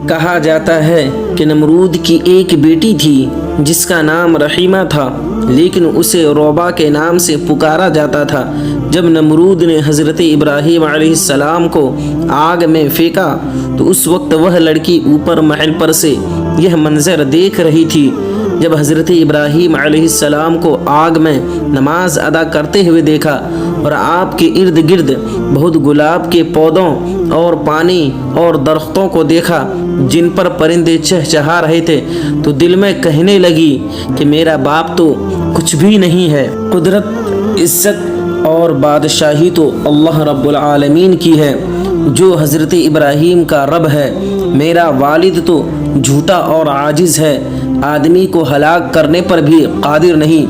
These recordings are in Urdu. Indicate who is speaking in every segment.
Speaker 1: کہا جاتا ہے کہ نمرود کی ایک بیٹی تھی جس کا نام رحیمہ تھا، لیکن اسے روبا کے نام سے پکارا جاتا تھا۔ جب نمرود نے حضرت ابراہیم علیہ السلام کو آگ میں پھینکا تو اس وقت وہ لڑکی اوپر محل پر سے یہ منظر دیکھ رہی تھی۔ جب حضرت ابراہیم علیہ السلام کو آگ میں نماز ادا کرتے ہوئے دیکھا اور آپ کے ارد گرد بہت گلاب کے پودوں اور پانی اور درختوں کو دیکھا جن پر پرندے چہچہا رہے تھے، تو دل میں کہنے لگی کہ میرا باپ تو کچھ بھی نہیں ہے۔ قدرت، عزت اور بادشاہی تو اللہ رب العالمین کی ہے جو حضرت ابراہیم کا رب ہے۔ میرا والد تو جھوٹا اور عاجز ہے، آدمی کو ہلاک کرنے پر بھی قادر نہیں۔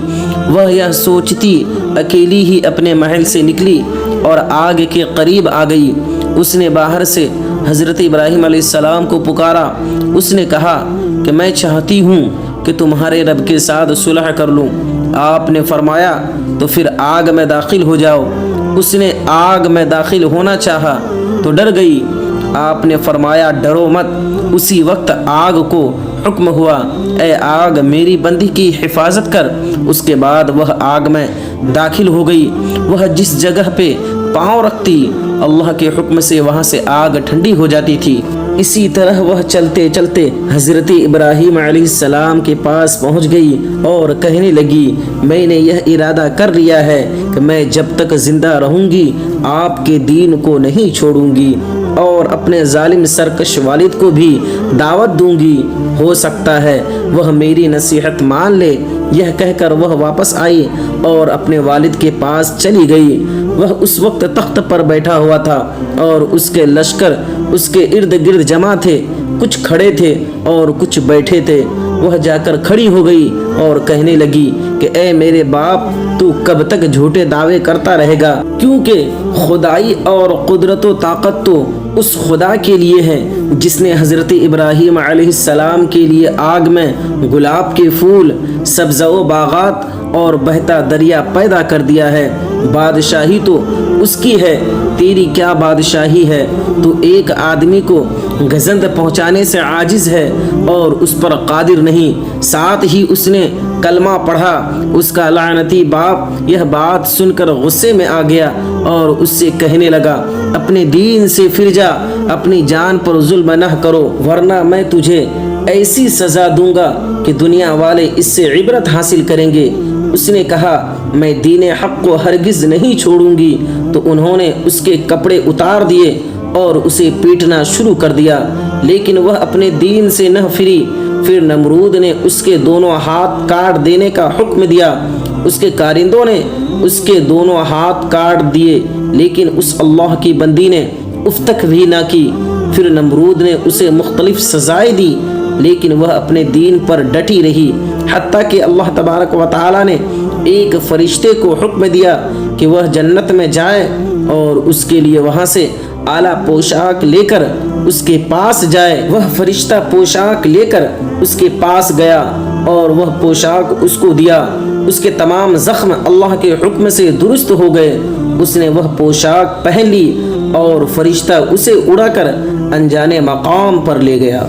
Speaker 1: وہ یہ سوچتی اکیلی ہی اپنے محل سے نکلی اور آگ کے قریب آ گئی۔ اس نے باہر سے حضرت ابراہیم علیہ السلام کو پکارا۔ اس نے کہا کہ میں چاہتی ہوں کہ تمہارے رب کے ساتھ صلح کر لوں۔ آپ نے فرمایا تو پھر آگ میں داخل ہو جاؤ۔ اس نے آگ میں داخل ہونا چاہا تو ڈر گئی۔ آپ نے فرمایا ڈرو مت۔ اسی وقت آگ کو حکم ہوا اے آگ میری بندی کی حفاظت کر۔ اس کے بعد وہ آگ میں داخل ہو گئی۔ وہ جس جگہ پہ پاؤں رکھتی اللہ کے حکم سے وہاں سے آگ ٹھنڈی ہو جاتی تھی۔ اسی طرح وہ چلتے چلتے حضرت ابراہیم علیہ السلام کے پاس پہنچ گئی اور کہنے لگی میں نے یہ ارادہ کر لیا ہے کہ میں جب تک زندہ رہوں گی آپ کے دین کو نہیں چھوڑوں گی اور اپنے ظالم سرکش والد کو بھی دعوت دوں گی، ہو سکتا ہے وہ میری نصیحت مان لے۔ یہ کہہ کر وہ واپس آئی اور اپنے والد کے پاس چلی گئی۔ وہ اس وقت تخت پر بیٹھا ہوا تھا اور اس کے لشکر اس کے ارد گرد جمع تھے، کچھ کھڑے تھے اور کچھ بیٹھے تھے۔ وہ جا کر کھڑی ہو گئی اور کہنے لگی کہ اے میرے باپ تو کب تک جھوٹے دعوے کرتا رہے گا، کیونکہ خدائی اور قدرت و طاقت تو اس خدا کے لیے ہے جس نے حضرت ابراہیم علیہ السلام کے لیے آگ میں گلاب کے پھول، سبزہ و باغات اور بہتا دریا پیدا کر دیا ہے۔ بادشاہی تو اس کی ہے، تیری کیا بادشاہی ہے؟ تو ایک آدمی کو گزند پہنچانے سے عاجز ہے اور اس پر قادر نہیں۔ ساتھ ہی اس نے کلمہ پڑھا۔ اس کا لعنتی باپ یہ بات سن کر غصے میں آ گیا اور اس سے کہنے لگا اپنے دین سے پھر جا، اپنی جان پر ظلم نہ کرو ورنہ میں تجھے ایسی سزا دوں گا کہ دنیا والے اس سے عبرت حاصل کریں گے۔ اس نے کہا میں دین حق کو ہرگز نہیں چھوڑوں گی۔ تو انہوں نے اس کے کپڑے اتار دیے اور اسے پیٹنا شروع کر دیا، لیکن وہ اپنے دین سے نہ پھری۔ پھر نمرود نے اس کے دونوں ہاتھ کاٹ دینے کا حکم دیا۔ اس کے کارندوں نے اس کے دونوں ہاتھ کاٹ دیے، لیکن اس اللہ کی بندی نے اف تک بھی نہ کی۔ پھر نمرود نے اسے مختلف سزائیں دی، لیکن وہ اپنے دین پر ڈٹی رہی، حتیٰ کہ اللہ تبارک و تعالی نے ایک فرشتے کو حکم دیا کہ وہ جنت میں جائے اور اس کے لیے وہاں سے اعلیٰ پوشاک لے کر اس کے پاس جائے۔ وہ فرشتہ پوشاک لے کر اس کے پاس گیا اور وہ پوشاک اس کو دیا۔ اس کے تمام زخم اللہ کے حکم سے درست ہو گئے۔ اس نے وہ پوشاک پہن لی اور فرشتہ اسے اڑا کر انجانے مقام پر لے گیا۔